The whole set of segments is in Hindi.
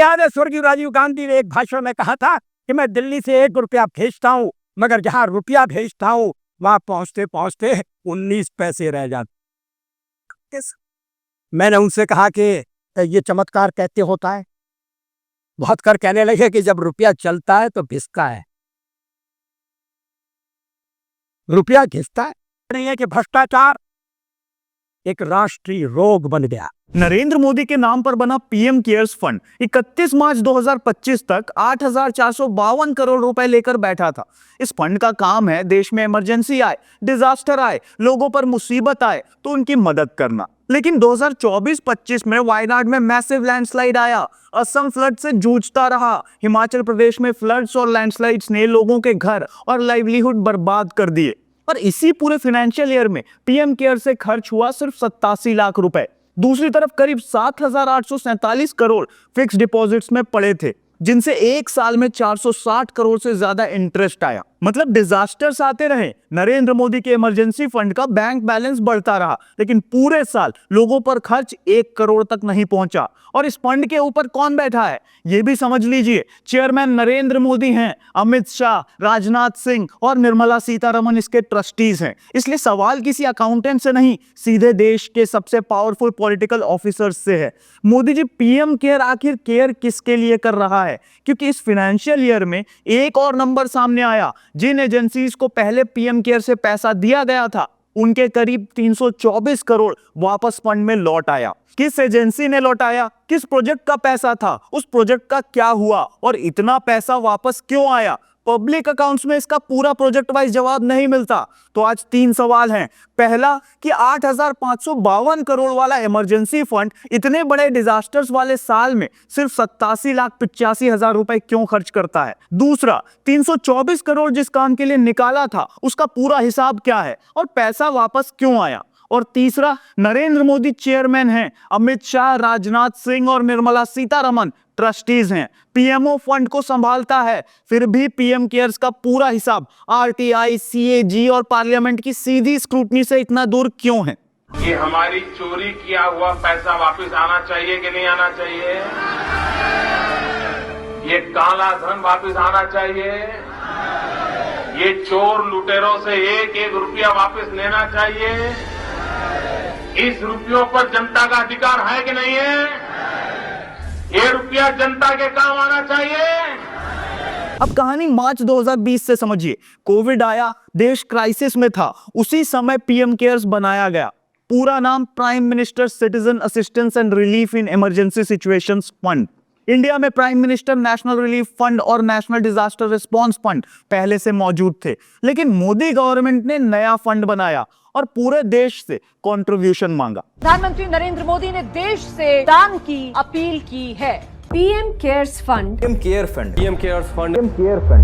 याद है स्वर्गीय राजीव गांधी ने एक भाषण में कहा था कि मैं दिल्ली से 1 रुपया भेजता हूं, मगर जहां रुपया भेजता हूं वहां पहुंचते पहुंचते 19 पैसे रह जाते। मैंने उनसे कहा कि ये चमत्कार कैसे होता है? बहुत कर कहने लगे कि जब रुपया चलता है तो घिसता है, रुपया घिसता है नहीं है कि भ्रष्टाचार एक राष्ट्रीय रोग बन गया। नरेंद्र मोदी के नाम पर बना पीएम केयर्स फंड 31 मार्च 2025 तक 8,452 करोड़ रुपए लेकर बैठा था। इस फंड का काम है देश में इमरजेंसी आए, डिजास्टर आए, लोगों पर मुसीबत आए तो उनकी मदद करना। लेकिन 2024-25 में वायनाड में मैसिव लैंडस्लाइड आया, असम फ्लड से जूझता रहा, हिमाचल प्रदेश में फ्लड्स और लैंडस्लाइड्स ने लोगों के घर और लाइवलीहुड बर्बाद कर दिए। और इसी पूरे फाइनेंशियल ईयर में पीएम केयर से खर्च हुआ सिर्फ 87 लाख रुपए। दूसरी तरफ करीब 7,847 करोड़ फिक्स डिपॉजिट्स में पड़े थे, जिनसे एक साल में 460 करोड़ से ज्यादा इंटरेस्ट आया। मतलब डिजास्टर्स आते रहे, नरेंद्र मोदी के इमरजेंसी फंड का बैंक बैलेंस बढ़ता रहा, लेकिन पूरे साल लोगों पर खर्च 1 करोड़ तक नहीं पहुंचा। और इस फंड के ऊपर कौन बैठा है ये भी समझ लीजिए। चेयरमैन नरेंद्र मोदी हैं, अमित शाह, राजनाथ सिंह और निर्मला सीतारमण इसके ट्रस्टीज हैं। इसलिए सवाल किसी अकाउंटेंट से नहीं, सीधे देश के सबसे पावरफुल पॉलिटिकल ऑफिसर्स से है। मोदी जी पीएम केयर आखिर केयर किसके लिए कर रहा है? क्योंकि इस फाइनेंशियल ईयर में एक और नंबर सामने आया। जिन एजेंसीज को पहले पीएम केयर से पैसा दिया गया था उनके करीब 324 करोड़ वापस फंड में लौट आया। किस एजेंसी ने लौटाया? किस प्रोजेक्ट का पैसा था? उस प्रोजेक्ट का क्या हुआ? और इतना पैसा वापस क्यों आया? पब्लिक अकाउंट्स में इसका पूरा प्रोजेक्ट वाइज जवाब नहीं मिलता। तो आज 3 सवाल हैं। पहला कि 8,552 करोड़ वाला इमरजेंसी फंड इतने बड़े डिजास्टर्स वाले साल में सिर्फ 87,85,000 रुपए क्यों खर्च करता है? दूसरा, 324 करोड़ जिस काम के लिए निकाला था उसका पूरा हिसाब क्या है और पैसा वापस क्यों आया? और तीसरा, नरेंद्र मोदी चेयरमैन हैं, अमित शाह, राजनाथ सिंह और निर्मला सीतारमण ट्रस्टीज हैं, पीएमओ फंड को संभालता है, फिर भी पीएम केयर्स का पूरा हिसाब आरटीआई, सीएजी और पार्लियामेंट की सीधी स्क्रूटनी से इतना दूर क्यों है? ये हमारी चोरी किया हुआ पैसा वापस आना चाहिए कि नहीं आना चाहिए? ये काला धन वापस आना चाहिए? ये चोर लुटेरों से एक एक रुपया वापस लेना चाहिए? इस रुपयों पर जनता का अधिकार है कि नहीं है? ये रुपया जनता के काम आना चाहिए। अब कहानी मार्च 2020 से समझिए। कोविड आया, देश क्राइसिस में था, उसी समय पीएम केयर्स बनाया गया। पूरा नाम prime minister citizen assistance and relief in emergency situations fund. India में prime minister national relief fund और नेशनल डिजास्टर रिस्पांस फंड पहले से मौजूद थे, लेकिन मोदी गवर्नमेंट ने नया फंड बनाया और पूरे देश से कंट्रीब्यूशन मांगा। प्रधानमंत्री नरेंद्र मोदी ने देश से दान की अपील की है। PM cares fund, PM care fund, PM cares fund, PM care fund.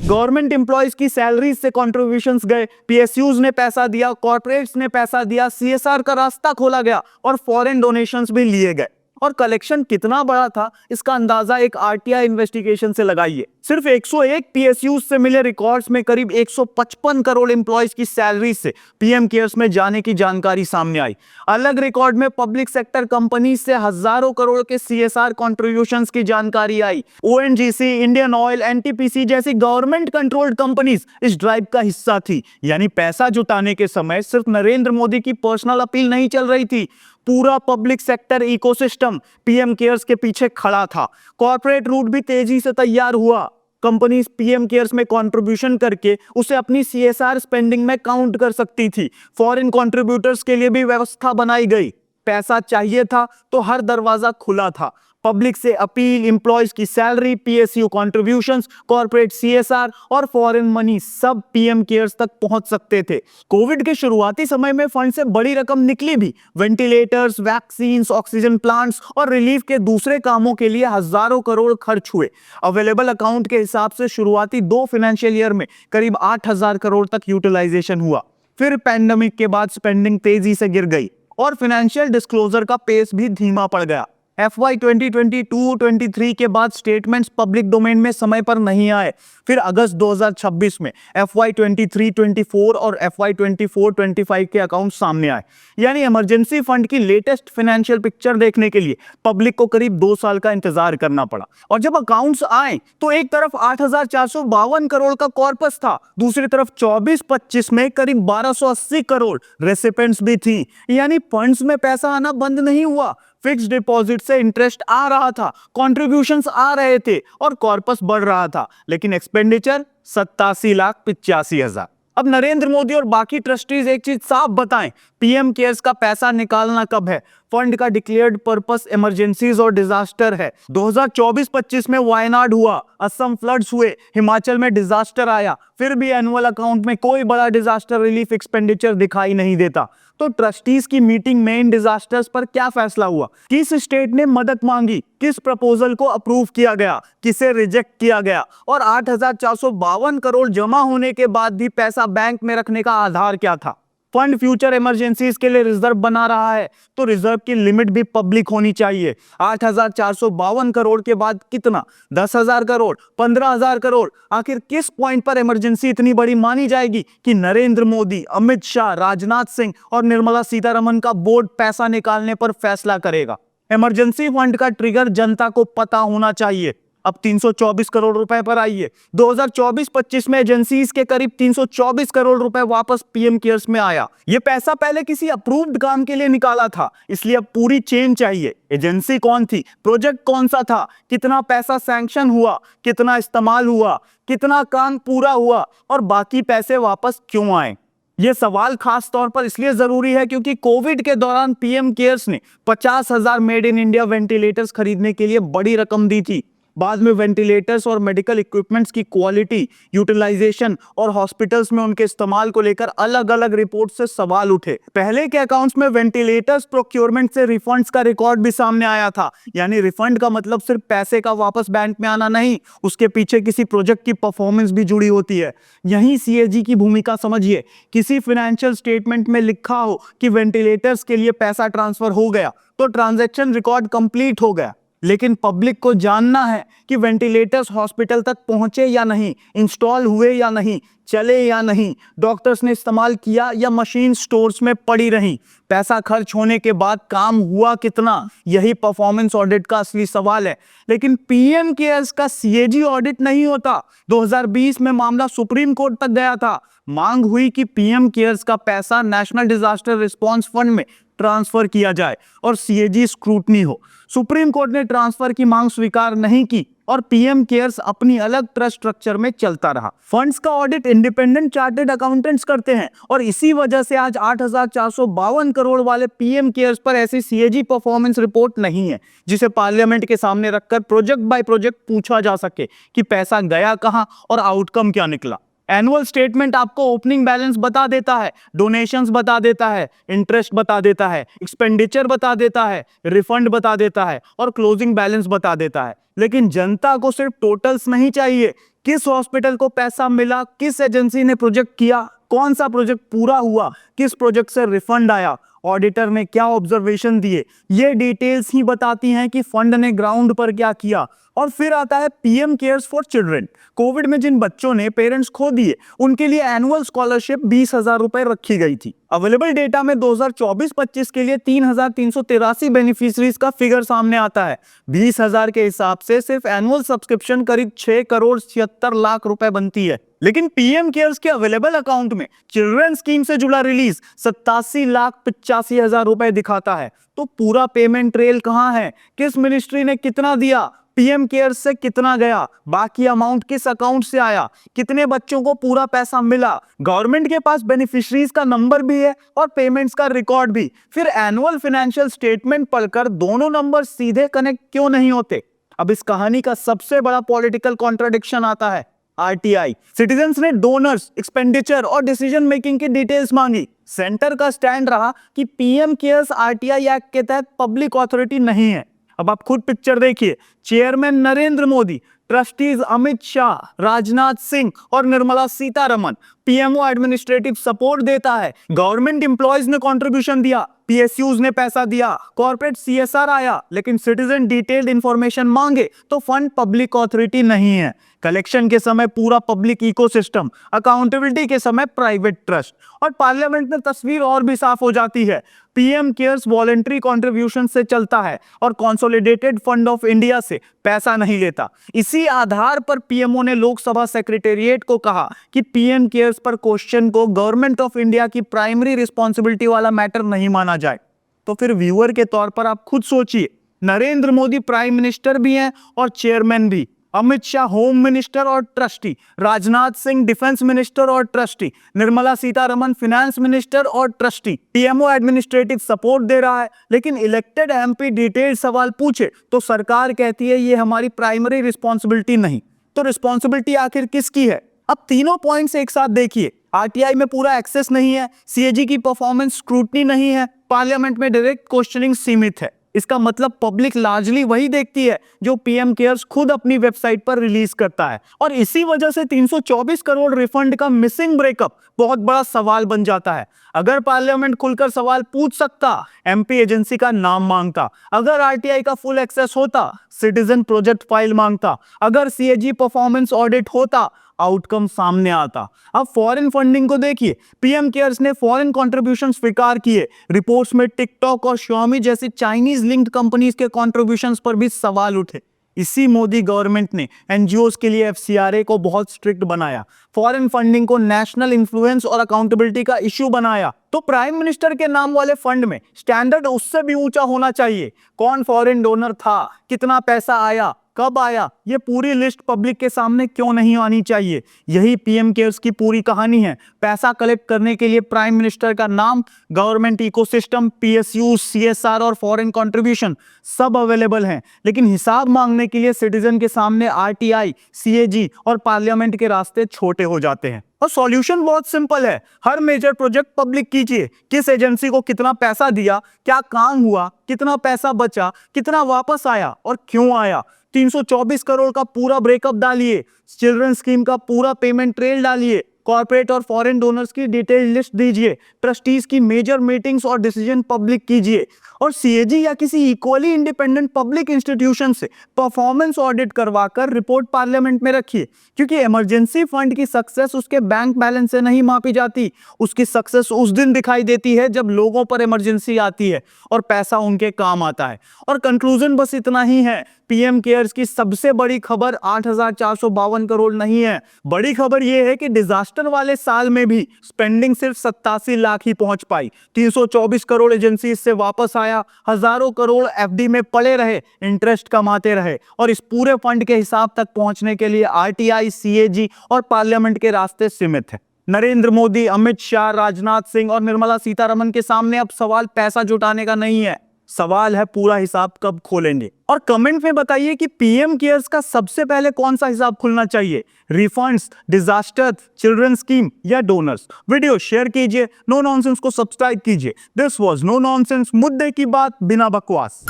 Government employees की सैलरीज से कंट्रीब्यूशंस गए, पीएसयूज ने पैसा दिया, कॉर्पोरेट्स ने पैसा दिया, सीएसआर का रास्ता खोला गया और फॉरेन डोनेशंस भी लिए गए। और कलेक्शन कितना बड़ा था इसका अंदाजा एक आरटीआई इन्वेस्टिगेशन से लगाइए। सिर्फ 101 पीएसयूज से मिले रिकॉर्ड्स में करीब 155 करोड़ एम्प्लॉयज की सैलरी से पीएम केयर्स में जाने की जानकारी सामने आई। अलग रिकॉर्ड में पब्लिक सेक्टर कंपनी से हजारों करोड़ के सीएसआर कंट्रीब्यूशंस की जानकारी आई। ओएनजीसी, इंडियन ऑयल, एनटीपीसी जैसी गवर्नमेंट कंट्रोल्ड कंपनीज इस ड्राइव का हिस्सा थी। यानी पैसा जुटाने के समय सिर्फ नरेंद्र मोदी की पर्सनल अपील नहीं चल रही थी, पूरा public sector ecosystem PM cares के पीछे खड़ा था। कॉर्पोरेट रूट भी तेजी से तैयार हुआ। कंपनीज पीएम केयर्स में कंट्रीब्यूशन करके उसे अपनी सीएसआर स्पेंडिंग में काउंट कर सकती थी। फॉरेन कंट्रीब्यूटर्स के लिए भी व्यवस्था बनाई गई। पैसा चाहिए था तो हर दरवाजा खुला था। पब्लिक से अपील, एम्प्लॉयज की salary, PSU contributions, corporate CSR और फॉरेन मनी सब पीएम केयर्स तक पहुंच सकते थे। कोविड के शुरुआती समय में फंड से बड़ी रकम निकली भी। वेंटिलेटर्स, वैक्सीन, ऑक्सीजन प्लांट्स और रिलीफ के दूसरे कामों के लिए हजारों करोड़ खर्च हुए। अवेलेबल अकाउंट के हिसाब से शुरुआती 2 फाइनेंशियल ईयर में करीब 8,000 करोड़ तक यूटिलाइजेशन हुआ। फिर पैंडेमिक के बाद स्पेंडिंग तेजी से गिर गई और फाइनेंशियल डिस्क्लोजर का पेस भी धीमा पड़ गया। FY 2022-23 के बाद स्टेटमेंट्स पब्लिक डोमेन में समय पर नहीं आए। फिर अगस्त 2026 में FY 23-24 और FY 24-25 के अकाउंट सामने आए। यानी इमरजेंसी फंड की लेटेस्ट फाइनेंशियल पिक्चर देखने के लिए पब्लिक को करीब 2 साल का इंतजार करना पड़ा। और जब अकाउंट्स आए तो एक तरफ 8,452 करोड़ का कॉर्पस था, दूसरी तरफ 24-25 में करीब 1,280 करोड़ रेसिपेंट्स भी थी। यानी फंड्स में पैसा आना बंद नहीं हुआ, फिक्स डिपॉजिट से इंटरेस्ट आ रहा था, कॉन्ट्रीब्यूशंस आ रहे थे और कॉर्पस बढ़ रहा था, लेकिन एक्सपेंडिचर 87,85,000। अब नरेंद्र मोदी और बाकी ट्रस्टीज एक चीज साफ बताएं, पीएम केयर्स का पैसा निकालना कब है? फंड का डिक्लेयर्ड पर्पस इमरजेंसीज और डिजास्टर है। 2024-25 में वायनाड हुआ, असम फ्लड्स हुए, हिमाचल में डिजास्टर आया, फिर भी एनुअल अकाउंट में कोई बड़ा डिजास्टर रिलीफ एक्सपेंडिचर दिखाई नहीं देता। तो ट्रस्टीज की मीटिंग में इन डिजास्टर्स पर क्या फैसला हुआ? किस स्टेट ने मदद मांगी? किस प्रपोजल को अप्रूव किया गया? किसे रिजेक्ट किया गया? और 8,452 करोड़ जमा होने के बाद भी पैसा बैंक में रखने का आधार क्या था? फंड फ्यूचर इमरजेंसीज के लिए रिजर्व बना रहा है तो रिजर्व की लिमिट भी पब्लिक होनी चाहिए। 8,452 करोड़ के बाद कितना? 10,000 करोड़, 15,000 करोड़? आखिर किस पॉइंट पर इमरजेंसी इतनी बड़ी मानी जाएगी कि नरेंद्र मोदी, अमित शाह, राजनाथ सिंह और निर्मला सीतारमन का बोर्ड पैसा निकालने पर फैसला करेगा? इमरजेंसी फंड का ट्रिगर जनता को पता होना चाहिए। अब 324 करोड़ रुपए पर आइए। 2024-25 में एजेंसीज के करीब 324 करोड़ रुपए वापस पीएम केयर्स में आया। यह पैसा पहले किसी अप्रूव्ड काम के लिए निकाला था, इसलिए अब पूरी चेन चाहिए। एजेंसी कौन थी? प्रोजेक्ट कौन सा था? कितना पैसा सैंक्शन हुआ? कितना इस्तेमाल हुआ? कितना काम पूरा हुआ? और बाकी पैसे वापस क्यों आए? ये सवाल खास तौर पर इसलिए जरूरी है क्योंकि कोविड के दौरान पीएम केयर्स ने 50,000 मेड इन इंडिया वेंटिलेटर्स खरीदने के लिए बड़ी रकम दी थी। बाद में वेंटिलेटर्स और मेडिकल इक्विपमेंट्स की क्वालिटी, यूटिलाइजेशन और हॉस्पिटल्स में उनके इस्तेमाल को लेकर अलग अलग रिपोर्ट से सवाल उठे। पहले के अकाउंट्स में वेंटिलेटर्स प्रोक्योरमेंट से रिफंड्स का रिकॉर्ड भी सामने आया था। यानी रिफंड का मतलब सिर्फ पैसे का वापस बैंक में आना नहीं, उसके पीछे किसी प्रोजेक्ट की परफॉर्मेंस भी जुड़ी होती है। यही सीएजी की भूमिका समझिए। किसी फाइनेंशियल स्टेटमेंट में लिखा हो कि वेंटिलेटर्स के लिए पैसा ट्रांसफर हो गया तो ट्रांजैक्शन रिकॉर्ड कंप्लीट हो गया, लेकिन पब्लिक को जानना है कि वेंटिलेटर्स हॉस्पिटल तक पहुंचे या नहीं, इंस्टॉल हुए या नहीं, चले या नहीं, डॉक्टर्स ने इस्तेमाल किया या मशीन स्टोर्स में पड़ी रही, पैसा खर्च होने के बाद काम हुआ कितना, यही परफॉर्मेंस ऑडिट का असली सवाल है। लेकिन पीएम केयर्स का सीएजी ऑडिट नहीं होता। 2020 में मामला सुप्रीम कोर्ट तक गया था। मांग हुई कि पीएम केयर्स का पैसा नेशनल डिजास्टर रिस्पांस फंड में ट्रांसफर किया जाए और सीएजी स्क्रूटनी हो। सुप्रीम कोर्ट ने ट्रांसफर की मांग स्वीकार नहीं की और पीएम केयर्स अपनी अलग ट्रस्ट स्ट्रक्चर में चलता रहा। फंड्स का ऑडिट इंडिपेंडेंट चार्टर्ड अकाउंटेंट्स करते हैं और इसी वजह से आज 8,452 करोड़ वाले पीएम केयर्स पर ऐसी सीएजी परफॉर्मेंस रिपोर्ट नहीं है जिसे पार्लियामेंट के सामने रखकर प्रोजेक्ट बाय प्रोजेक्ट पूछा जा सके कि पैसा गया कहां और आउटकम क्या निकला। एनुअल स्टेटमेंट आपको ओपनिंग बैलेंस बता देता है, डोनेशंस बता देता है, इंटरेस्ट बता देता है, एक्सपेंडिचर बता देता है, रिफंड बता देता है और क्लोजिंग बैलेंस बता देता है। लेकिन जनता को सिर्फ टोटल्स नहीं चाहिए। किस हॉस्पिटल को पैसा मिला, किस एजेंसी ने प्रोजेक्ट किया, कौन सा प्रोजेक्ट पूरा हुआ, किस प्रोजेक्ट से रिफंड आया, ऑडिटर ने क्या ऑब्जर्वेशन दिए, ये डिटेल्स ही बताती हैं कि फंड ने ग्राउंड पर क्या किया। और फिर आता है PM cares for children. Covid में जिन बच्चों ने पेरेंट्स खो दिए उनके लिए एनुअल स्कॉलरशिप 20,000 रुपए रखी गई थी। अवेलेबल डेटा में 2024-25 के लिए 3,383 बेनिफिशरीज का फिगर सामने आता है। 20,000 के हिसाब से सिर्फ एनुअल सब्सक्रिप्शन करीब 6 करोड़ 76 लाख रुपए बनती है। लेकिन पीएम केयर्स के अवेलेबल अकाउंट में चिल्ड्रन स्कीम से जुड़ा रिलीज 87,85,000 रुपए दिखाता है। तो पूरा पेमेंट ट्रेल कहां है? किस मिनिस्ट्री ने कितना दिया, पीएम केयर्स से कितना गया, बाकी अमाउंट किस अकाउंट से आया, कितने बच्चों को पूरा पैसा मिला। गवर्नमेंट के पास बेनिफिशरीज का नंबर भी है और पेमेंट्स का रिकॉर्ड भी। फिर एनुअल फाइनेंशियल स्टेटमेंट पढ़कर दोनों नंबर सीधे कनेक्ट क्यों नहीं होते? अब इस कहानी का सबसे बड़ा पॉलिटिकल कॉन्ट्राडिक्शन आता है आरटीआई। सिटीजन्स ने डोनर्स, एक्सपेंडिचर और डिसीजन मेकिंग की डिटेल्स मांगी। सेंटर का स्टैंड रहा कि पीएम केयर्स आरटीआई एक्ट के तहत पब्लिक अथॉरिटी नहीं है। अब आप खुद पिक्चर देखिए। चेयरमैन नरेंद्र मोदी, ट्रस्टीज अमित शाह, राजनाथ सिंह और Nirmala Sitharaman. PMO administrative support देता है, गवर्नमेंट एम्प्लॉयज ने कंट्रीब्यूशन दिया, पीएसयूज ने पैसा दिया, कॉर्पोरेट सीएसआर आया, लेकिन सिटीजन डिटेल्ड इंफॉर्मेशन मांगे तो फंड पब्लिक ऑथोरिटी नहीं है। कलेक्शन के समय पूरा पब्लिक इकोसिस्टम, अकाउंटेबिलिटी के समय प्राइवेट ट्रस्ट। और पार्लियामेंट में तस्वीर और भी साफ हो जाती है। पीएम केयर्स वॉलेंट्री कंट्रीब्यूशन से चलता है और कंसोलिडेटेड फंड ऑफ इंडिया से पैसा नहीं लेता। इसी आधार पर पीएमओ ने लोकसभा सेक्रेटेरिएट को कहा कि पीएम केयर्स पर क्वेश्चन को गवर्नमेंट ऑफ इंडिया की प्राइमरी रिस्पॉन्सिबिलिटी वाला मैटर नहीं माना जाए। तो फिर व्यूअर के तौर पर आप खुद सोचिए, नरेंद्र मोदी प्राइम मिनिस्टर भी हैं और चेयरमैन भी, अमित शाह होम मिनिस्टर और trustee, Rajnath Singh defence minister और trustee, Nirmala Sitharaman finance minister और ट्रस्टी। पीएमओ एडमिनिस्ट्रेटिव सपोर्ट दे रहा है, लेकिन इलेक्टेड एमपी डिटेल सवाल पूछे तो सरकार कहती है ये हमारी प्राइमरी रिस्पॉन्सिबिलिटी नहीं। तो रिस्पॉन्सिबिलिटी आखिर किसकी है? अब तीनों पॉइंट्स एक साथ देखिए। आरटीआई में पूरा एक्सेस नहीं है, सीएजी की परफॉर्मेंस स्क्रूटनी नहीं है, पार्लियामेंट में डायरेक्ट क्वेश्चनिंग सीमित है। इसका मतलब पब्लिक लार्जली वही देखती है जो पीएम केयर्स खुद अपनी वेबसाइट पर रिलीज करता है। और इसी वजह से 324 करोड़ रिफंड का मिसिंग ब्रेकअप बहुत बड़ा सवाल बन जाता है। अगर पार्लियामेंट खुलकर सवाल पूछ सकता, एमपी एजेंसी का नाम मांगता। अगर आरटीआई का फुल एक्सेस होता, सिटीजन प्रोजेक्ट फाइल मांगता। अगर सीएजी परफॉर्मेंस ऑडिट होता, आउटकम सामने आता। अब फॉरेन फंडिंग को देखिए, पीएम केयर्स ने फॉरेन कंट्रीब्यूशन स्वीकार किए। रिपोर्ट्स में टिकटॉक और Xiaomi जैसी चाइनीज लिंक्ड कंपनीज के कंट्रीब्यूशंस पर भी सवाल उठे। इसी मोदी गवर्नमेंट ने एनजीओज के लिए एफसीआरए को बहुत स्ट्रिक्ट बनाया, फॉरेन फंडिंग को नेशनल इन्फ्लुएंस और अकाउंटेबिलिटी का इश्यू बनाया। तो प्राइम मिनिस्टर के नाम वाले फंड में स्टैंडर्ड उससे भी ऊंचा होना चाहिए। कौन फॉरेन डोनर था, कितना पैसा आया, कब आया, ये पूरी लिस्ट पब्लिक के सामने क्यों नहीं आनी चाहिए? यही पीएम केयर्स की पूरी कहानी है। पैसा कलेक्ट करने के लिए प्राइम मिनिस्टर का नाम, गवर्नमेंट इकोसिस्टम, पीएसयू, सीएसआर और फॉरेन कंट्रीब्यूशन सब अवेलेबल हैं, लेकिन हिसाब मांगने के लिए सिटीजन के सामने आरटीआई, सीएजी और पार्लियामेंट के रास्ते छोटे हो जाते हैं। और सॉल्यूशन बहुत सिंपल है, हर मेजर प्रोजेक्ट पब्लिक कीजिए। किस एजेंसी को कितना पैसा दिया, क्या काम हुआ, कितना पैसा बचा, कितना वापस आया और क्यों आया। 324 करोड़ का पूरा ब्रेकअप डालिए, चिल्ड्रन स्कीम का पूरा पेमेंट ट्रेल डालिए, कॉर्पोरेट और फॉरेन डोनर्स की डिटेल लिस्ट दीजिए, ट्रस्टीज की मेजर मीटिंग्स और डिसीजन पब्लिक कीजिए, और सीएजी या किसी इक्वली इंडिपेंडेंट पब्लिक इंस्टीट्यूशन से परफॉर्मेंस ऑडिट करवाकर रिपोर्ट पार्लियामेंट में रखिए। क्योंकि इमरजेंसी फंड की सक्सेस उसके बैंक बैलेंस से नहीं मापी जाती, उसकी सक्सेस उस दिन दिखाई देती है जब लोगों पर इमरजेंसी आती है और पैसा उनके काम आता है। और कंक्लूजन बस इतना ही है, पीएम केयर्स की सबसे बड़ी खबर 8,452 करोड़ नहीं है। बड़ी खबर यह है कि डिजास्टर वाले साल में भी स्पेंडिंग सिर्फ 87 लाख ही पहुंच पाई। 324 करोड़ एजेंसी से वापस आया, हजारों करोड़ एफडी में पड़े रहे, इंटरेस्ट कमाते रहे, और इस पूरे फंड के हिसाब तक पहुंचने के लिए आरटीआई, सीएजी और पार्लियामेंट के रास्ते सीमित है। नरेंद्र मोदी, अमित शाह, राजनाथ सिंह और निर्मला सीतारमन के सामने अब सवाल पैसा जुटाने का नहीं है, सवाल है पूरा हिसाब कब खोलेंगे। और कमेंट में बताइए कि पीएम केयर्स का सबसे पहले कौन सा हिसाब खुलना चाहिए, रिफंड्स, डिजास्टर, चिल्ड्रन स्कीम या डोनर्स। वीडियो शेयर कीजिए, नो नॉनसेंस को सब्सक्राइब कीजिए। दिस वाज नो नॉनसेंस, मुद्दे की बात बिना बकवास।